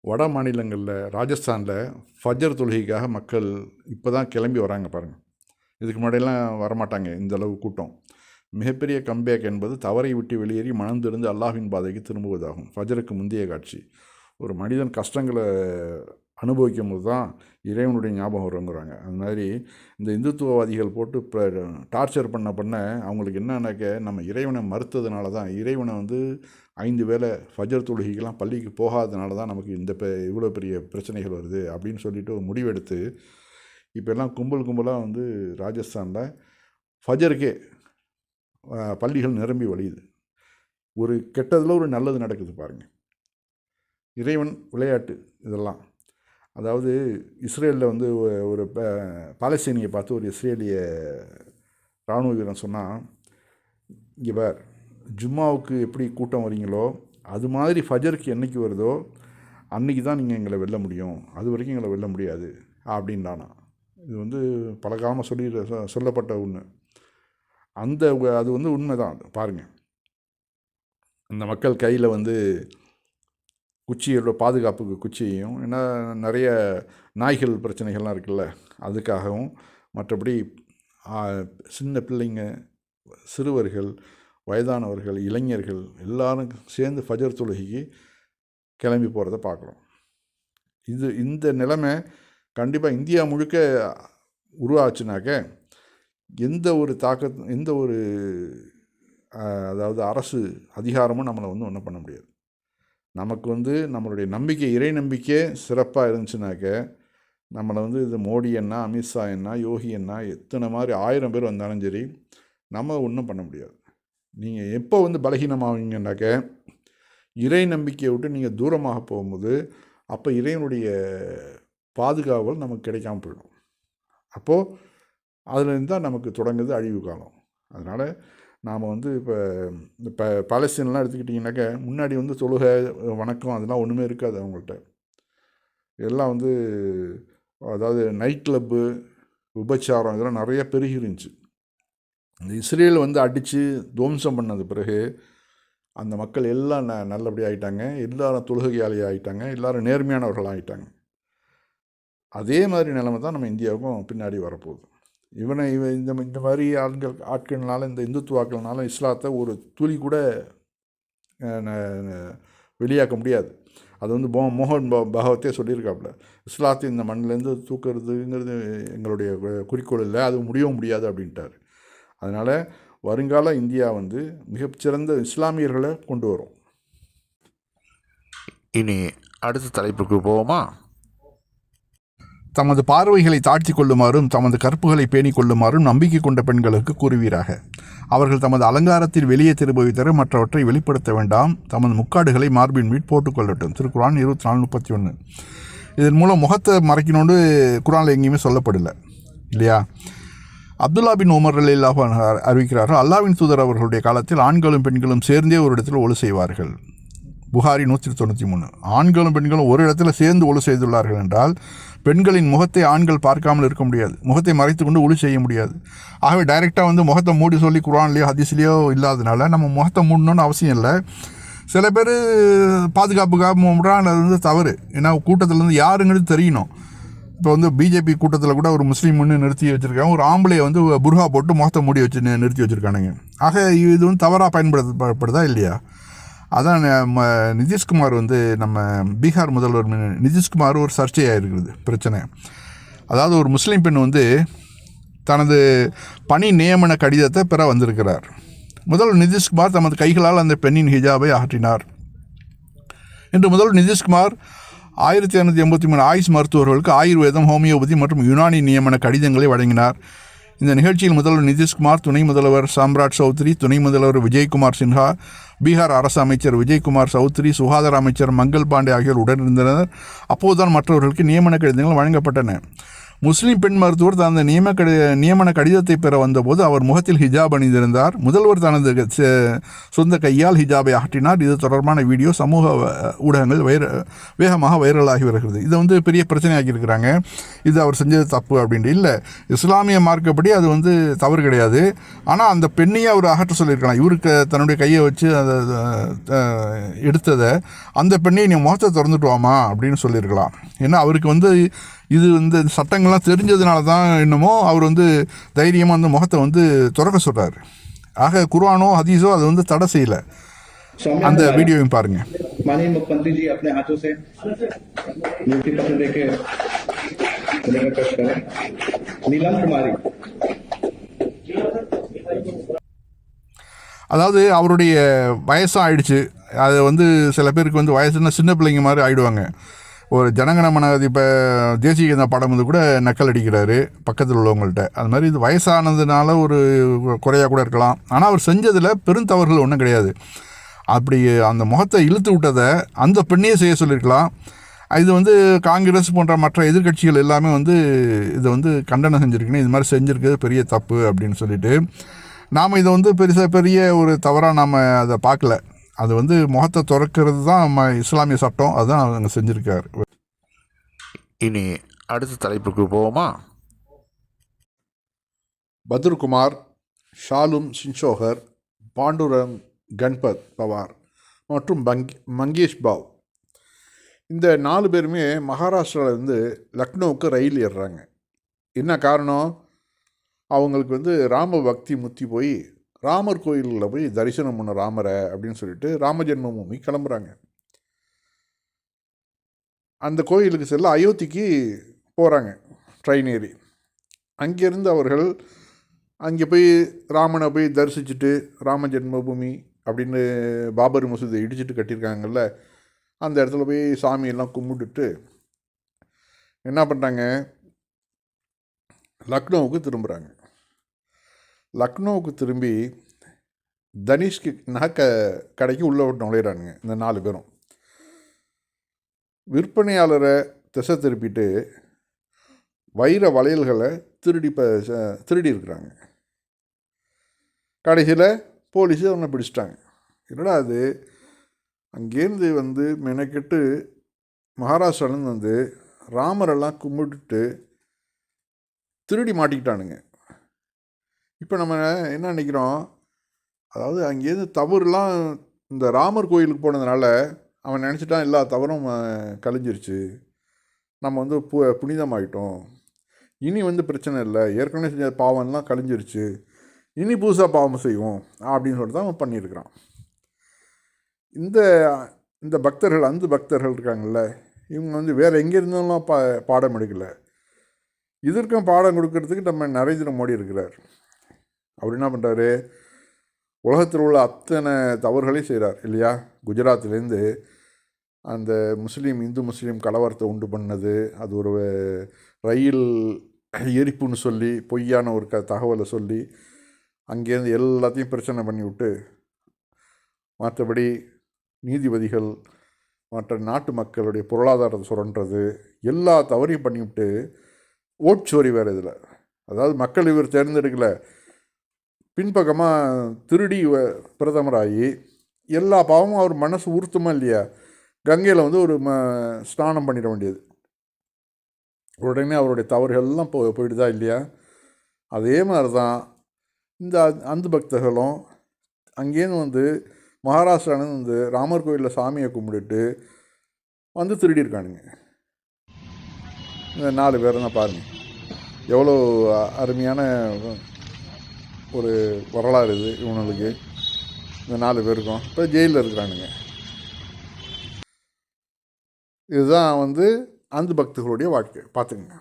வட மாநிலங்களில் ராஜஸ்தானில் ஃபஜர் தொழுகைக்காக மக்கள் இப்போ தான் கிளம்பி வராங்க பாருங்கள். இதுக்கு முன்னாடியெல்லாம் வரமாட்டாங்க. இந்த அளவு கூட்டம். மிகப்பெரிய கம்பேக் என்பது தவறை விட்டு வெளியேறி மனம் திறந்து அல்லாஹ்வின் பாதைக்கு திரும்புவதாகும். ஃபஜருக்கு முந்தைய காட்சி. ஒரு மனிதன் கஷ்டங்களை அனுபவிக்கும் போது தான் இறைவனுடைய ஞாபகம் வருங்கிறாங்க. அது மாதிரி இந்த இந்துத்துவவாதிகள் போட்டு இப்போ டார்ச்சர் பண்ண அவங்களுக்கு என்னன்னாக்க நம்ம இறைவனை மறுத்ததுனால தான், இறைவனை 5 வேளை ஃபஜர் தொழுகைக்கெல்லாம் பள்ளிக்கு போகாததுனால தான் நமக்கு இவ்வளோ பெரிய பிரச்சனைகள் வருது அப்படின்னு சொல்லிட்டு ஒரு முடிவெடுத்து இப்போ எல்லாம் கும்பலாக ராஜஸ்தானில் ஃபஜருக்கே பள்ளிகள் நிரம்பி வழியுது. ஒரு கெட்டதில் ஒரு நல்லது நடக்குது பாருங்கள். இறைவன் விளையாட்டு இதெல்லாம். அதாவது இஸ்ரேலில் ஒரு பாலஸ்தீனியை பார்த்து ஒரு இஸ்ரேலிய இராணுவ வீரன் சொன்னால், இங்கே பார், ஜும்மாவுக்கு எப்படி கூட்டம் வரீங்களோ அது மாதிரி ஃபஜருக்கு என்றைக்கு வருதோ அன்றைக்கி தான் நீங்கள் எங்களை வெல்ல முடியும், அது வரைக்கும் எங்களை வெல்ல முடியாது அப்படின்டானா. இது பல காலமாக சொல்லப்பட்ட ஒன்று. அது உண்மை தான். பாருங்கள், அந்த மக்கள் கையில் குச்சியோட பாதுகாப்புக்கு குச்சியையும், ஏன்னா நிறைய நாய்கள் பிரச்சனைகள்லாம் இருக்குல்ல, அதுக்காகவும், மற்றபடி சின்ன பிள்ளைங்க, சிறுவர்கள், வயதானவர்கள், இளைஞர்கள் எல்லாரும் சேர்ந்து ஃபஜர் தொழுகைக்கு கிளம்பி போகிறத பார்க்குறோம். இந்த நிலைமை கண்டிப்பாக இந்தியா முழுக்க உருவாச்சுனாக்க எந்த ஒரு அதாவது அரசு அதிகாரமும் நம்மளை ஒன்றும் பண்ண முடியாது. நமக்கு நம்மளுடைய நம்பிக்கை, இறை நம்பிக்கை சிறப்பாக இருந்துச்சுனாக்க நம்மளை இது மோடி என்ன, அமித்ஷா என்ன, யோகி என்ன, எத்தனை மாதிரி 1000 பேர் வந்தாலும் சரி நம்ம ஒன்றும் பண்ண முடியாது. நீங்கள் எப்போ பலகீனமாவீங்கன்னாக்க இறை நம்பிக்கையை விட்டு நீங்கள் தூரமாக போகும்போது அப்போ இறைவனுடைய பாதுகாவல் நமக்கு கிடைக்காம போயிடும். அப்போது அதுலேருந்து தான் நமக்கு தொடங்குது அழிவு காலம். அதனால் நாம் இப்போ பாலஸ்தீன்லாம் எடுத்துக்கிட்டிங்கனாக்க முன்னாடி தொழுகை, வணக்கம் அதெல்லாம் ஒன்றுமே இருக்காது அவங்கள்ட்ட. எல்லாம் அதாவது நைட் கிளப்பு, விபச்சாரம் இதெல்லாம் நிறைய பெருகி இருந்துச்சு. இந்த இஸ்ரேல் அடித்து துவம்சம் பண்ணது பிறகு அந்த மக்கள் எல்லாம் நல்லபடியாக ஆகிட்டாங்க. எல்லாரும் தொழுகையாளி ஆகிட்டாங்க. எல்லோரும் நேர்மையானவர்கள் ஆகிட்டாங்க. அதே மாதிரி நிலைமை தான் நம்ம இந்தியாவுக்கும் பின்னாடி வரப்போகுது. இந்த மாதிரி ஆட்கள்னால, இந்த இந்துத்துவாக்கள்னால இஸ்லாத்தை ஒரு துளி கூட வெளியாக்க முடியாது. அது மோகன் பகவத்தே சொல்லியிருக்காப்புல, இஸ்லாத்தை இந்த மண்ணிலேருந்து தூக்கிறதுங்கிறது எங்களுடைய குறிக்கோள் இல்லை, அது முடியவும் முடியாது அப்படின்ட்டார். அதனால் வருங்கால இந்தியா மிகச்சிறந்த இஸ்லாமியர்களை கொண்டு வரும். இனி அடுத்த தலைப்புக்கு போவோமா? தமது பார்வைகளை தாழ்த்தி கொள்ளுமாறும் தமது கற்புகளை பேணிக் கொள்ளுமாறும் நம்பிக்கை கொண்ட பெண்களுக்கு கூறுவீராக. அவர்கள் தமது அலங்காரத்தில் வெளியே திரும்புவித்தர மற்றவற்றை வெளிப்படுத்த வேண்டாம். தமது முக்காடுகளை மார்பின் மீது போட்டுக்கொள்ளட்டும். திருக்குரான் 24:31. இதன் மூலம் முகத்தை மறைக்கணும்னு குரானில் எங்கேயுமே சொல்லப்படலை இல்லையா? அப்துல்லா பின் உமர் ரலியல்லாஹு அன்ஹு அறிவிக்கிறார்கள், அல்லாஹ்வின் தூதர் அவர்களுடைய காலத்தில் ஆண்களும் பெண்களும் சேர்ந்தே ஒரு இடத்தில் ஒழு செய்வார்கள். புகாரி 193. ஆண்களும் பெண்களும் ஒரு இடத்துல சேர்ந்து ஒழு செய்துள்ளார்கள் என்றால் பெண்களின் முகத்தை ஆண்கள் பார்க்காமல் இருக்க முடியாது, முகத்தை மறைத்து கொண்டு ஒழு செய்ய முடியாது. ஆகவே டைரெக்டாக முகத்தை மூடி சொல்லி குர்ஆன்லேயோ ஹதீஸ்லேயோ இல்லாதனால நம்ம முகத்தை மூடணும்னு அவசியம் இல்லை. சில பேர் பாதுகாப்புக்காக மூடுறான், அது தவறு. ஏன்னா கூட்டத்திலேருந்து யாருங்கிறது தெரியணும். இப்போ பிஜேபி கூட்டத்தில் கூட ஒரு முஸ்லீம் நிறுத்தி வச்சுருக்காங்க, ஒரு ஆம்பளையை புர்ஹா போட்டு முகத்தை மூடி வச்சு நிறுத்தி வச்சுருக்கானுங்க. ஆக இது தவறாக பயன்படுத்தப்படுதா இல்லையா? அதான் நிதிஷ்குமார் நம்ம பீகார் முதல்வர் நிதிஷ்குமார் ஒரு சர்ச்சையாக இருக்குது பிரச்சனை. அதாவது ஒரு முஸ்லீம் பெண் தனது பணி நியமன கடிதத்தை பெற வந்திருக்கிறார். முதல்வர் நிதிஷ்குமார் தமது கைகளால் அந்த பெண்ணின் ஹிஜாபை அகற்றினார். இன்று முதல்வர் நிதிஷ்குமார் 1283 ஆயுஷ் மருத்துவர்களுக்கு ஆயுர்வேதம், ஹோமியோபதி மற்றும் யுனானி நியமன கடிதங்களை வழங்கினார். இந்த நிகழ்ச்சியில் முதல்வர் நிதிஷ்குமார், துணை முதல்வர் சாம்ராட் சௌத்ரி, துணை முதல்வர் விஜய்குமார் சின்ஹா, பீகார் அரசு அமைச்சர் விஜய்குமார் சௌத்ரி, சுகாதார அமைச்சர் மங்கள் பாண்டே ஆகியோர் உடனிருந்தனர். அப்போதுதான் மற்றவர்களுக்கு நியமன கடிதங்கள் வழங்கப்பட்டன. முஸ்லீம் பெண் மருத்துவர் தனது நியமன கடிதத்தை பெற வந்தபோது அவர் முகத்தில் ஹிஜாப் அணிந்திருந்தார். முதல்வர் தனது சொந்த கையால் ஹிஜாபை அகற்றினார். இது தொடர்பான வீடியோ சமூக ஊடகங்கள் வேகமாக வைரலாகி வருகிறது. இதை பெரிய பிரச்சனையாக்கி இருக்கிறாங்க. இது அவர் செஞ்சது தப்பு அப்படின்ட்டு இல்லை. இஸ்லாமிய மார்க்கப்படி அது தவறு கிடையாது. ஆனால் அந்த பெண்ணையே அவர் அகற்ற சொல்லியிருக்கலாம். இவருக்கு தன்னுடைய கையை வச்சு அதை எடுத்ததை அந்த பெண்ணை நீ முகத்தை திறந்துட்டு வாமா அப்படின்னு சொல்லியிருக்கலாம். ஏன்னா அவருக்கு இது சட்டங்கள்லாம் தெரிஞ்சதுனால தான் என்னமோ அவர் தைரியமாக முகத்தை திறக்க சொல்கிறார். ஆக குர்ஆனோ ஹதீஸோ அது தடை செய்யலை. அந்த வீடியோவையும் பாருங்க. माननीय मुख्यमंत्री जी अपने हाथों से नियुक्ति पत्र देके पेश करें। नीलम कुमारी அதாவது அவருடைய வயசாக ஆயிடுச்சு. அது சில பேருக்கு வயசுன்னா சின்ன பிள்ளைங்க மாதிரி ஆகிடுவாங்க. ஒரு ஜனகணமன இப்போ தேசிய கீத பாடம் கூட நக்கல் அடிக்கிறாரு பக்கத்தில் உள்ளவங்கள்ட்ட. அது மாதிரி இது வயசானதுனால ஒரு குறையாக கூட இருக்கலாம். ஆனால் அவர் செஞ்சதில் பெருந்தவறுகள் ஒன்றும் கிடையாது. அப்படி அந்த முகத்தை இழுத்து விட்டதை அந்த பெண்ணையே செய்ய சொல்லியிருக்கலாம். இது காங்கிரஸ் போன்ற மற்ற எதிர்கட்சிகள் எல்லாமே இதை கண்டனம் செஞ்சுருக்குன்னு, இது மாதிரி செஞ்சுருக்கிறது பெரிய தப்பு அப்படின்னு சொல்லிட்டு நாம் இதை பெரிய ஒரு தவறாக நாம் அதை பார்க்கல. அது முகத்தை திறக்கிறது தான் இஸ்லாமிய சட்டம். அதுதான் அவங்க செஞ்சுருக்காரு. இனி அடுத்த தலைப்புக்கு போவோமா? பத்ருகுமார், ஷாலும் சின்சோகர், பாண்டுரங் கண்பத் பவார் மற்றும் மங்கேஷ் பாவ், இந்த 4 பேருமே மகாராஷ்டிராவிலேருந்து லக்னோவுக்கு ரயில் ஏறுறாங்க. என்ன காரணம்? அவங்களுக்கு ராம பக்தி முத்தி போய் ராமர் கோயிலில் போய் தரிசனம் பண்ண ராமரை அப்படின்னு சொல்லிட்டு ராம ஜென்மபூமி கிளம்புறாங்க. அந்த கோயிலுக்கு செல்ல அயோத்திக்கு போகிறாங்க ட்ரெயின் ஏறி. அங்கேருந்து அவர்கள் அங்கே போய் ராமனை போய் தரிசிச்சுட்டு ராம ஜென்மபூமி அப்படின்னு பாபர் மசூதியை இடிச்சிட்டு கட்டியிருக்காங்கல்ல, அந்த இடத்துல போய் சாமியெல்லாம் கும்பிட்டுட்டு என்ன பண்ணுறாங்க, லக்னோவுக்கு திரும்புகிறாங்க. லக்னோவுக்கு திரும்பி தனிஷ்க்கு கடைக்கு உள்ளே நுழையிறானுங்க இந்த 4 பேரும். விற்பனையாளரை திசை திருப்பிட்டு வைர வளையல்களை திருடி இருக்கிறாங்க. கடைசியில் போலீஸு அவனை பிடிச்சிட்டாங்க. என்னடா அது, அங்கேருந்து மெனக்கெட்டு மகாராஷ்டிராலேருந்து ராமரெல்லாம் கும்பிட்டுட்டு திருடி மாட்டிக்கிட்டானுங்க. இப்போ நம்ம என்ன நினைக்கிறோம், அதாவது அங்கேருந்து தவறுலாம் இந்த ராமர் கோயிலுக்கு போனதுனால அவன் நினச்சிட்டான் எல்லா தவறும் கழிஞ்சிருச்சு, நம்ம புனிதமாயிட்டோம், இனி பிரச்சனை இல்லை, ஏற்கனவே செஞ்ச பாவம்லாம் கழிஞ்சிருச்சு, இனி புதுசாக பாவம் செய்வோம் அப்படின்னு சொல்லிட்டு தான் அவன் பண்ணியிருக்கிறான். இந்த பக்தர்கள், அந்த பக்தர்கள் இருக்காங்கள்ல, இவங்க வேறு எங்கே இருந்தாலும் பாடம் எடுக்கலை. இதற்கும் பாடம் கொடுக்கறதுக்கு நம்ம நரேந்திர மோடி இருக்கிறார். அவர் என்ன பண்ணுறாரு, உலகத்தில் உள்ள அத்தனை தவறுகளையும் செய்கிறார் இல்லையா? குஜராத்லேருந்து அந்த இந்து முஸ்லீம் கலவரத்தை உண்டு பண்ணது, அது ஒரு ரயில் எரிப்புன்னு சொல்லி பொய்யான ஒரு தகவலை சொல்லி அங்கேருந்து எல்லாத்தையும் பிரச்சனை பண்ணி விட்டு, மற்றபடி நீதிபதிகள் மற்ற நாட்டு மக்களுடைய பொருளாதாரத்தை சுரண்டுறது எல்லா தவறையும் பண்ணிவிட்டு ஓட்சோரி வேறு இதில். அதாவது மக்கள் இவர் தேர்ந்தெடுக்கலை, பின்பக்கமாக திருடி பிரதமராகி எல்லா பாவமும் அவர் மனசு உறுத்துமா இல்லையா? கங்கையில் ஒரு ஸ்நானம் பண்ணிட வேண்டியது, உடனே அவருடைய தவறுகள்லாம் போயிடுதா இல்லையா? அதே மாதிரி தான் இந்த அந்த பக்தர்களும் அங்கேருந்து மகாராஷ்டிராலேருந்து ராமர் கோயிலில் சாமியை கும்பிட்டுட்டு திருடியிருக்கானுங்க. இந்த 4 பேர் தான் பாருங்கள், எவ்வளோ அருமையான ஒரு வரலாறு இது இவங்களுக்கு. இந்த 4 பேருக்கும் இப்போ ஜெயிலில் இருக்கிறானுங்க. இதுதான் அந்த பக்தர்களுடைய வாழ்க்கை. பார்த்துக்குங்க.